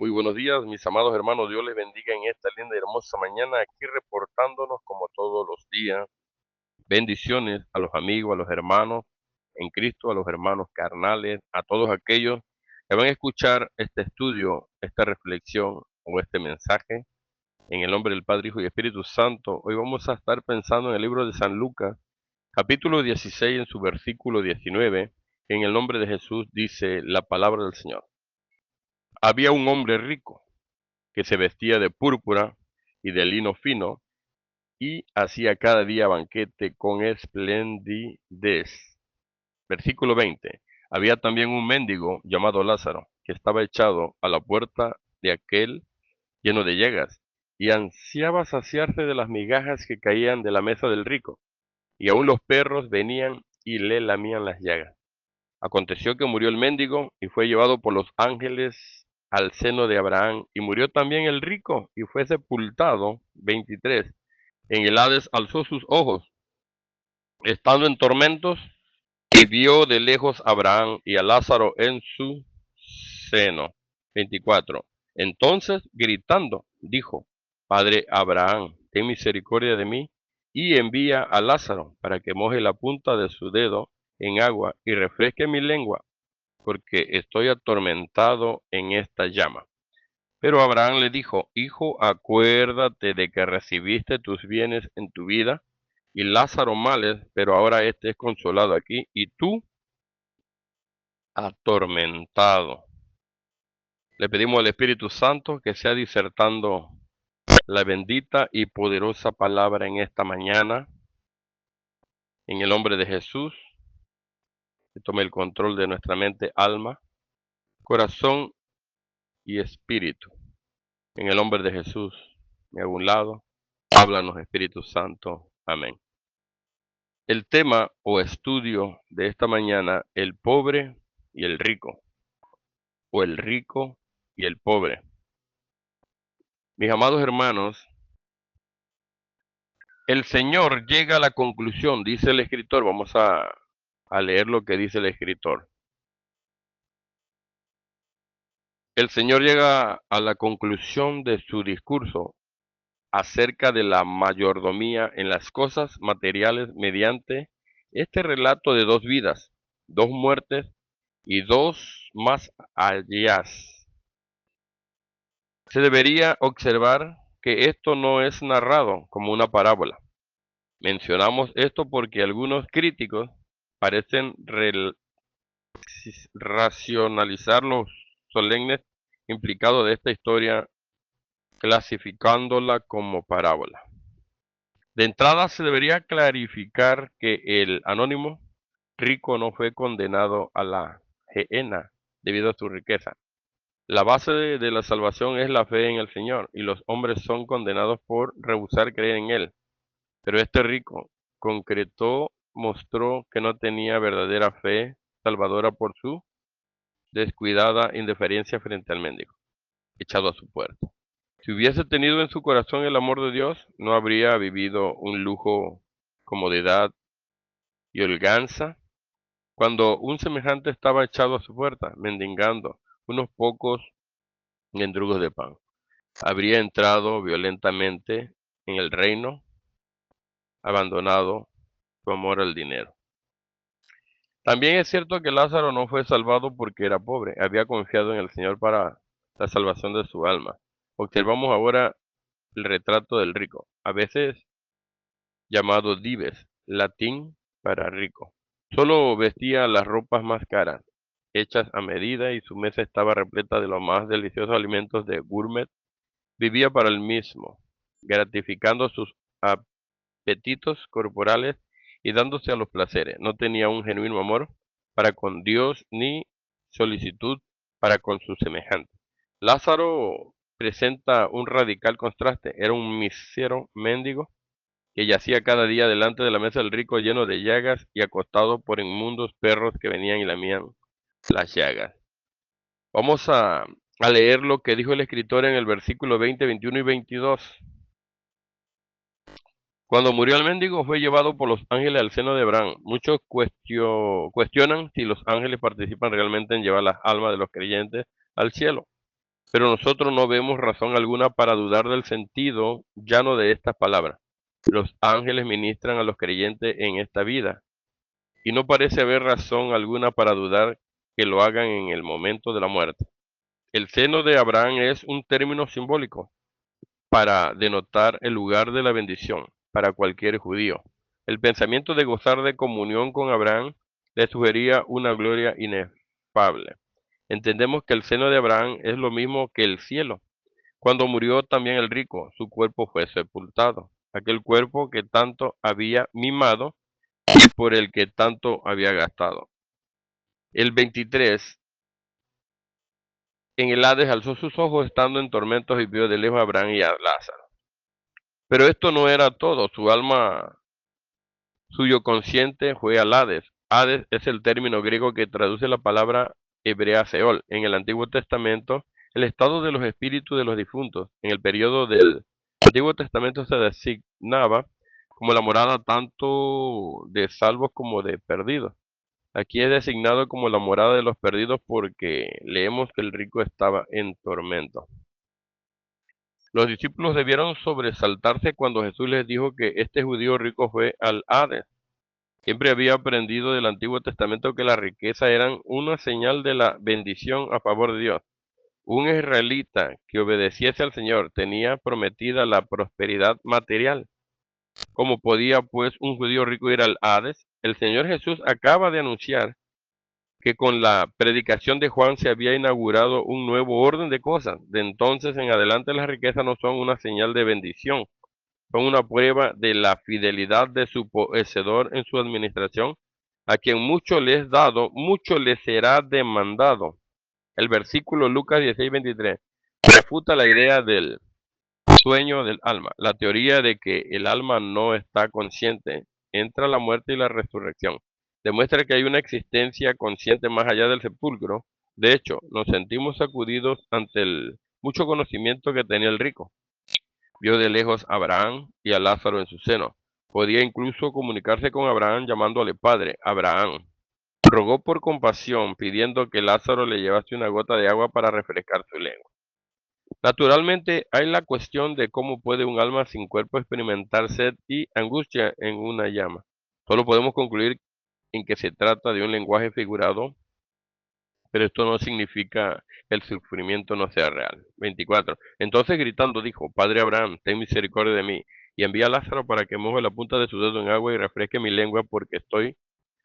Muy buenos días, mis amados hermanos. Dios les bendiga en esta linda y hermosa mañana, aquí reportándonos como todos los días. Bendiciones a los amigos, a los hermanos en Cristo, a los hermanos carnales, a todos aquellos que van a escuchar este estudio, esta reflexión o este mensaje. En el nombre del Padre, Hijo y Espíritu Santo, hoy vamos a estar pensando en el libro de San Lucas, capítulo 16, en su versículo 19. En el nombre de Jesús dice la palabra del Señor. Había un hombre rico que se vestía de púrpura y de lino fino, y hacía cada día banquete con esplendidez. Versículo 20. Había también un mendigo llamado Lázaro, que estaba echado a la puerta de aquel lleno de llagas, y ansiaba saciarse de las migajas que caían de la mesa del rico, y aun los perros venían y le lamían las llagas. Aconteció que murió el mendigo y fue llevado por los ángeles al seno de Abraham, y murió también el rico y fue sepultado. 23. En el Hades alzó sus ojos, estando en tormentos, y vio de lejos a Abraham y a Lázaro en su seno. 24. Entonces, gritando, dijo: Padre Abraham, ten misericordia de mí, y envía a Lázaro para que moje la punta de su dedo en agua y refresque mi lengua, porque estoy atormentado en esta llama. Pero Abraham le dijo: Hijo, acuérdate de que recibiste tus bienes en tu vida, y Lázaro males, pero ahora éste es consolado aquí, y tú atormentado. Le pedimos al Espíritu Santo que sea disertando la bendita y poderosa palabra en esta mañana, en el nombre de Jesús, que tome el control de nuestra mente, alma, corazón y espíritu. En el nombre de Jesús, me hago un lado. Háblanos, Espíritu Santo. Amén. El tema o estudio de esta mañana: el pobre y el rico, o el rico y el pobre. Mis amados hermanos, el Señor llega a la conclusión, dice el escritor. Vamos a leer lo que dice el escritor. El Señor llega a la conclusión de su discurso acerca de la mayordomía en las cosas materiales mediante este relato de dos vidas, dos muertes y dos más allá. Se debería observar que esto no es narrado como una parábola. Mencionamos esto porque algunos críticos parecen racionalizar los solemnes implicados de esta historia, clasificándola como parábola. De entrada se debería clarificar que el anónimo rico no fue condenado a la gehenna debido a su riqueza. La base de la salvación es la fe en el Señor, y los hombres son condenados por rehusar creer en Él. Pero este rico mostró que no tenía verdadera fe salvadora por su descuidada indiferencia frente al mendigo, echado a su puerta. Si hubiese tenido en su corazón el amor de Dios, no habría vivido un lujo, comodidad y holganza, cuando un semejante estaba echado a su puerta, mendigando unos pocos mendrugos de pan. Habría entrado violentamente en el reino, abandonado su amor al dinero. También es cierto que Lázaro no fue salvado porque era pobre, había confiado en el Señor para la salvación de su alma. Observamos ahora el retrato del rico, a veces llamado dives, latín para rico. Solo vestía las ropas más caras, hechas a medida, y su mesa estaba repleta de los más deliciosos alimentos de gourmet. Vivía para él mismo, gratificando sus apetitos corporales y dándose a los placeres. No tenía un genuino amor para con Dios ni solicitud para con sus semejantes. Lázaro presenta un radical contraste. Era un mísero mendigo que yacía cada día delante de la mesa del rico, lleno de llagas y acostado por inmundos perros que venían y lamían las llagas. Vamos a leer lo que dijo el escritor en el versículo 20, 21 y 22. Cuando murió el mendigo, fue llevado por los ángeles al seno de Abraham. Muchos cuestionan si los ángeles participan realmente en llevar las almas de los creyentes al cielo. Pero nosotros no vemos razón alguna para dudar del sentido llano de estas palabras. Los ángeles ministran a los creyentes en esta vida, y no parece haber razón alguna para dudar que lo hagan en el momento de la muerte. El seno de Abraham es un término simbólico para denotar el lugar de la bendición para cualquier judío. El pensamiento de gozar de comunión con Abraham le sugería una gloria inefable. Entendemos que el seno de Abraham es lo mismo que el cielo. Cuando murió también el rico, su cuerpo fue sepultado, aquel cuerpo que tanto había mimado y por el que tanto había gastado. El 23, en el Hades alzó sus ojos estando en tormentos y vio de lejos a Abraham y a Lázaro. Pero esto no era todo, su alma, suyo consciente fue al Hades. Hades es el término griego que traduce la palabra hebrea Seol. En el Antiguo Testamento, el estado de los espíritus de los difuntos. En el periodo del Antiguo Testamento se designaba como la morada tanto de salvos como de perdidos. Aquí es designado como la morada de los perdidos porque leemos que el rico estaba en tormento. Los discípulos debieron sobresaltarse cuando Jesús les dijo que este judío rico fue al Hades. Siempre había aprendido del Antiguo Testamento que la riqueza eran una señal de la bendición a favor de Dios. Un israelita que obedeciese al Señor tenía prometida la prosperidad material. ¿Cómo podía pues un judío rico ir al Hades? El Señor Jesús acaba de anunciar que con la predicación de Juan se había inaugurado un nuevo orden de cosas. De entonces en adelante las riquezas no son una señal de bendición, son una prueba de la fidelidad de su poseedor en su administración. A quien mucho le es dado, mucho le será demandado. El versículo Lucas 16:23 refuta la idea del sueño del alma, la teoría de que el alma no está consciente, entra la muerte y la resurrección. Demuestra que hay una existencia consciente más allá del sepulcro. De hecho, nos sentimos sacudidos ante el mucho conocimiento que tenía el rico. Vio de lejos a Abraham y a Lázaro en su seno. Podía incluso comunicarse con Abraham llamándole padre. Abraham rogó por compasión, pidiendo que Lázaro le llevase una gota de agua para refrescar su lengua. Naturalmente, hay la cuestión de cómo puede un alma sin cuerpo experimentar sed y angustia en una llama. Solo podemos concluir en que se trata de un lenguaje figurado, pero esto no significa que el sufrimiento no sea real. 24. Entonces gritando dijo, Padre Abraham, ten misericordia de mí, y envía a Lázaro para que moje la punta de su dedo en agua y refresque mi lengua porque estoy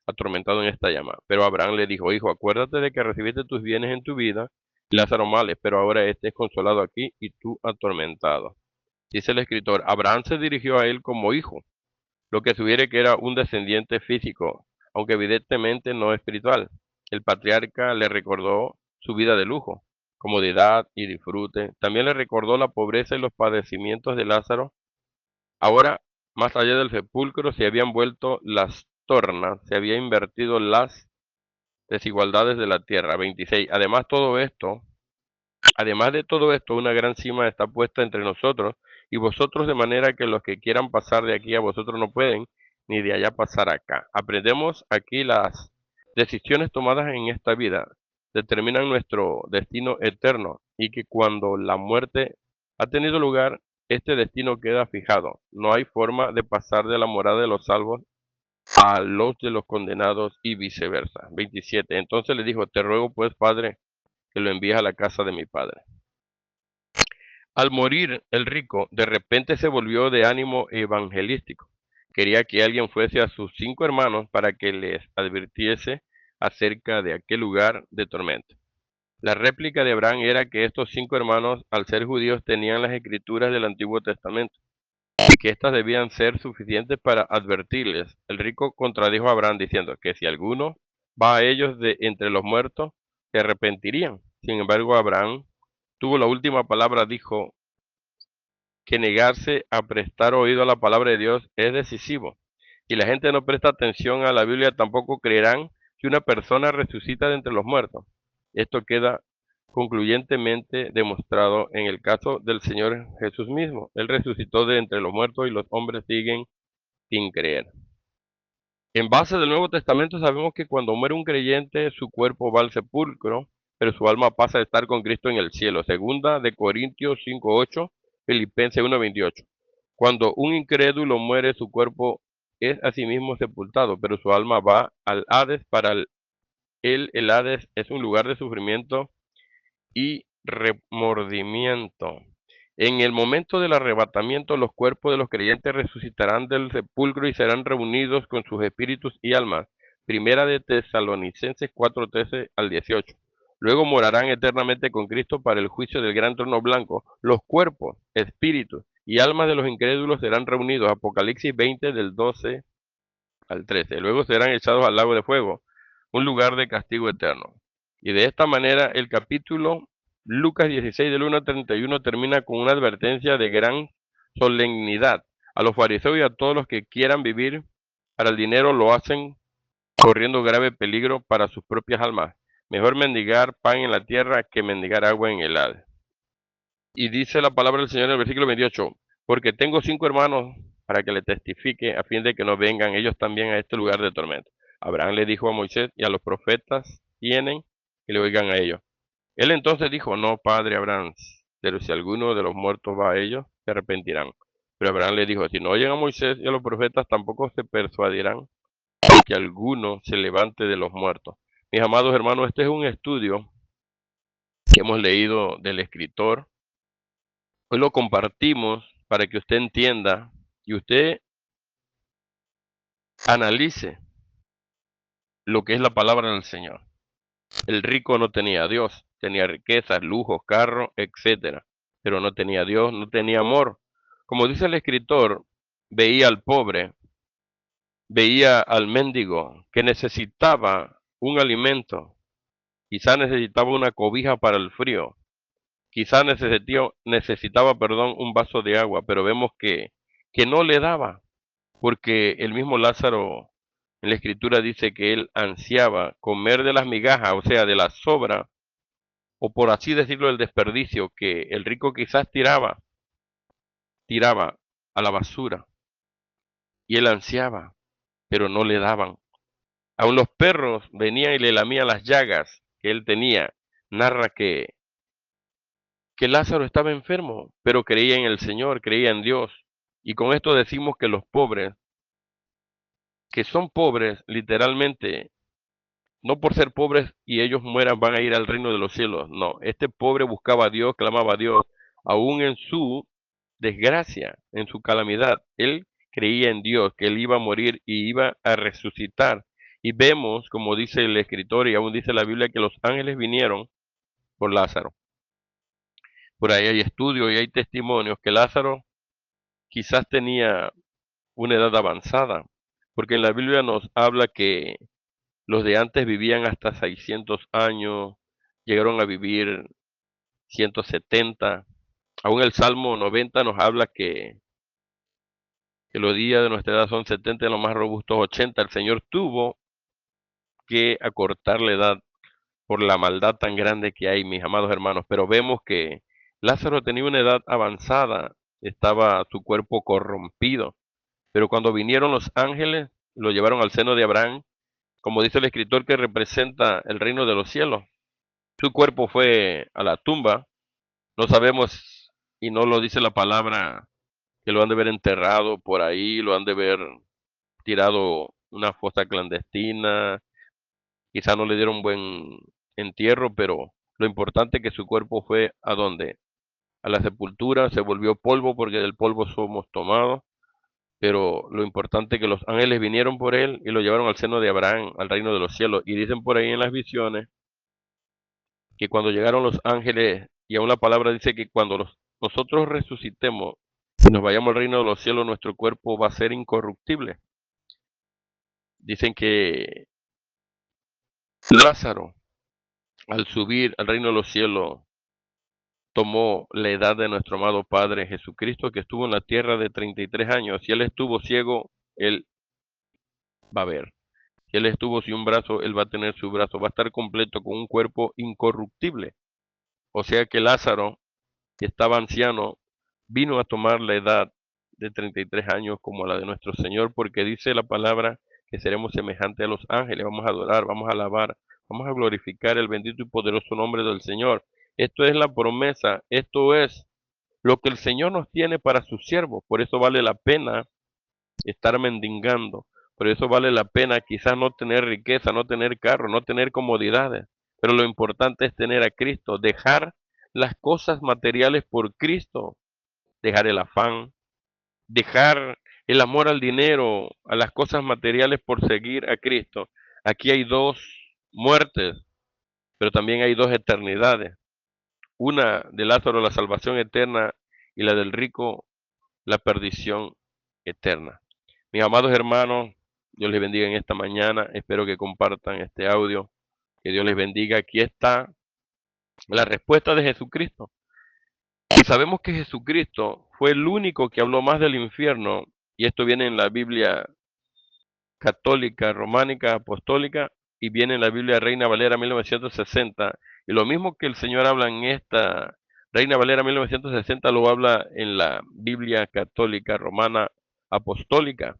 atormentado en esta llama. Pero Abraham le dijo, hijo, acuérdate de que recibiste tus bienes en tu vida, y Lázaro males, pero ahora este es consolado aquí y tú atormentado. Dice el escritor, Abraham se dirigió a él como hijo, lo que sugiere que era un descendiente físico, aunque evidentemente no espiritual. El patriarca le recordó su vida de lujo, comodidad y disfrute. También le recordó la pobreza y los padecimientos de Lázaro. Ahora, más allá del sepulcro, se habían vuelto las tornas, se habían invertido las desigualdades de la tierra. 26. Además de todo esto, una gran cima está puesta entre nosotros y vosotros, de manera que los que quieran pasar de aquí a vosotros no pueden, ni de allá pasar acá. Aprendemos aquí las decisiones tomadas en esta vida determinan nuestro destino eterno y que cuando la muerte ha tenido lugar, este destino queda fijado. No hay forma de pasar de la morada de los salvos a los de los condenados y viceversa. 27. Entonces le dijo, te ruego pues, Padre, que lo envíes a la casa de mi padre. Al morir el rico, de repente se volvió de ánimo evangelístico. Quería que alguien fuese a sus 5 hermanos para que les advirtiese acerca de aquel lugar de tormento. La réplica de Abraham era que estos 5 hermanos, al ser judíos, tenían las escrituras del Antiguo Testamento y que éstas debían ser suficientes para advertirles. El rico contradijo a Abraham diciendo que si alguno va a ellos de entre los muertos, se arrepentirían. Sin embargo, Abraham tuvo la última palabra, dijo que negarse a prestar oído a la palabra de Dios es decisivo. Si la gente no presta atención a la Biblia, tampoco creerán que una persona resucita de entre los muertos. Esto queda concluyentemente demostrado en el caso del Señor Jesús mismo. Él resucitó de entre los muertos y los hombres siguen sin creer. En base del Nuevo Testamento sabemos que cuando muere un creyente, su cuerpo va al sepulcro pero su alma pasa a estar con Cristo en el cielo. Segunda de Corintios 5:8, Filipenses 1:28. Cuando un incrédulo muere, su cuerpo es asimismo sepultado, pero su alma va al Hades. Para él, el Hades es un lugar de sufrimiento y remordimiento. En el momento del arrebatamiento, los cuerpos de los creyentes resucitarán del sepulcro y serán reunidos con sus espíritus y almas. Primera de Tesalonicenses 4:13 al 18. Luego morarán eternamente con Cristo para el juicio del gran trono blanco. Los cuerpos, espíritus y almas de los incrédulos serán reunidos. Apocalipsis 20 del 12 al 13. Luego serán echados al lago de fuego, un lugar de castigo eterno. Y de esta manera el capítulo Lucas 16 del 1 al 31 termina con una advertencia de gran solemnidad. A los fariseos y a todos los que quieran vivir para el dinero lo hacen corriendo grave peligro para sus propias almas. Mejor mendigar pan en la tierra que mendigar agua en el Hades. Y dice la palabra del Señor en el versículo 28, porque tengo 5 hermanos para que le testifique a fin de que no vengan ellos también a este lugar de tormento. Abraham le dijo a Moisés y a los profetas tienen que le oigan a ellos. Él entonces dijo, no, padre Abraham, pero si alguno de los muertos va a ellos, se arrepentirán. Pero Abraham le dijo, si no oyen a Moisés y a los profetas, tampoco se persuadirán de que alguno se levante de los muertos. Mis amados hermanos, este es un estudio que hemos leído del escritor. Hoy lo compartimos para que usted entienda y usted analice lo que es la palabra del Señor. El rico no tenía a Dios, tenía riquezas, lujos, carros, etcétera, pero no tenía a Dios, no tenía amor. Como dice el escritor, veía al pobre, veía al mendigo que necesitaba un alimento, quizá necesitaba una cobija para el frío, quizá necesitaba, un vaso de agua, pero vemos que no le daba, porque el mismo Lázaro en la escritura dice que él ansiaba comer de las migajas, o sea, de la sobra, o por así decirlo, el desperdicio que el rico quizás tiraba a la basura, y él ansiaba, pero no le daban. Aun los perros venían y le lamían las llagas que él tenía. Narra que Lázaro estaba enfermo, pero creía en el Señor, creía en Dios. Y con esto decimos que los pobres, que son pobres literalmente, no por ser pobres y ellos mueran van a ir al reino de los cielos. No, este pobre buscaba a Dios, clamaba a Dios, aún en su desgracia, en su calamidad. Él creía en Dios, que él iba a morir y iba a resucitar. Y vemos, como dice el escritor y aún dice la Biblia, que los ángeles vinieron por Lázaro. Por ahí hay estudios y hay testimonios que Lázaro quizás tenía una edad avanzada, porque en la Biblia nos habla que los de antes vivían hasta 600 años, llegaron a vivir 170. Aún el Salmo 90 nos habla que los días de nuestra edad son 70 y los más robustos 80. El Señor tuvo que acortar la edad por la maldad tan grande que hay, mis amados hermanos. Pero vemos que Lázaro tenía una edad avanzada, estaba su cuerpo corrompido. Pero cuando vinieron los ángeles, lo llevaron al seno de Abraham, como dice el escritor que representa el reino de los cielos. Su cuerpo fue a la tumba, no sabemos y no lo dice la palabra que lo han de ver enterrado por ahí, lo han de ver tirado una fosa clandestina, quizá no le dieron buen entierro, pero lo importante es que su cuerpo fue a donde, a la sepultura, se volvió polvo porque del polvo somos tomados, pero lo importante es que los ángeles vinieron por él y lo llevaron al seno de Abraham, al reino de los cielos, y dicen por ahí en las visiones que cuando llegaron los ángeles, y aún la palabra dice que cuando nosotros resucitemos y nos vayamos al reino de los cielos, nuestro cuerpo va a ser incorruptible. Dicen que Lázaro, al subir al reino de los cielos, tomó la edad de nuestro amado Padre Jesucristo, que estuvo en la tierra de 33 años. Si él estuvo ciego, él va a ver. Si él estuvo sin un brazo, él va a tener su brazo. Va a estar completo con un cuerpo incorruptible. O sea que Lázaro, que estaba anciano, vino a tomar la edad de 33 años como la de nuestro Señor, porque dice la palabra que seremos semejantes a los ángeles, vamos a adorar, vamos a alabar, Vamos a glorificar el bendito y poderoso nombre del Señor. Esto es la promesa, esto es lo que el Señor nos tiene para sus siervos. Por eso vale la pena estar mendigando. Por eso vale la pena quizás no tener riqueza, no tener carro, no tener comodidades. Pero lo importante es tener a Cristo, dejar las cosas materiales por Cristo, dejar el afán, dejar el amor al dinero, a las cosas materiales por seguir a Cristo. Aquí hay dos muertes, pero también hay dos eternidades. Una de Lázaro, la salvación eterna, y la del rico, la perdición eterna. Mis amados hermanos, Dios les bendiga en esta mañana. Espero que compartan este audio. Que Dios les bendiga. Aquí está la respuesta de Jesucristo. Y sabemos que Jesucristo fue el único que habló más del infierno, y esto viene en la Biblia católica, románica, apostólica, y viene en la Biblia Reina Valera 1960. Y lo mismo que el Señor habla en esta Reina Valera 1960, lo habla en la Biblia católica, romana, apostólica.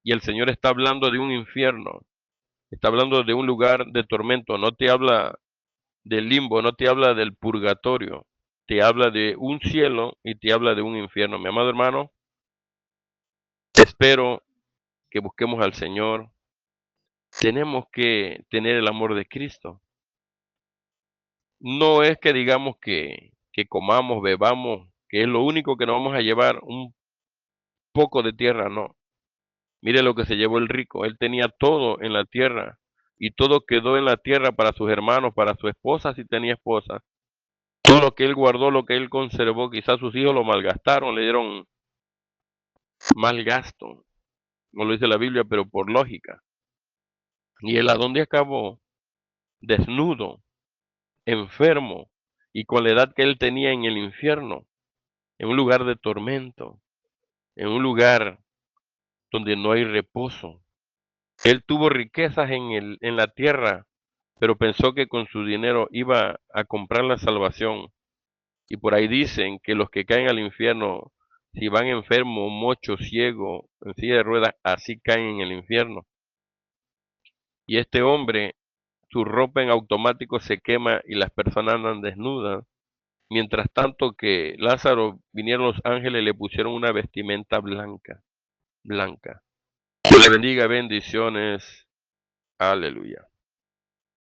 Y el Señor está hablando de un infierno, está hablando de un lugar de tormento, no te habla del limbo, no te habla del purgatorio, te habla de un cielo y te habla de un infierno. Mi amado hermano, espero que busquemos al Señor. Tenemos que tener el amor de Cristo. No es que digamos que comamos, bebamos, que es lo único que nos vamos a llevar, un poco de tierra, no. Mire lo que se llevó el rico, él tenía todo en la tierra y todo quedó en la tierra para sus hermanos, para su esposa si tenía esposa. Todo lo que él guardó, lo que él conservó, quizás sus hijos lo malgastaron, le dieron mal gasto, no lo dice la Biblia, pero por lógica. Y él a dónde acabó, desnudo, enfermo y con la edad que él tenía en el infierno, en un lugar de tormento, en un lugar donde no hay reposo. Él tuvo riquezas en la tierra, pero pensó que con su dinero iba a comprar la salvación. Y por ahí dicen que los que caen al infierno, si van enfermos, mochos, ciegos, en silla de ruedas, así caen en el infierno. Y este hombre, su ropa en automático se quema y las personas andan desnudas. Mientras tanto que Lázaro, vinieron los ángeles y le pusieron una vestimenta blanca, blanca. Dios le bendiga, bendiciones. Aleluya.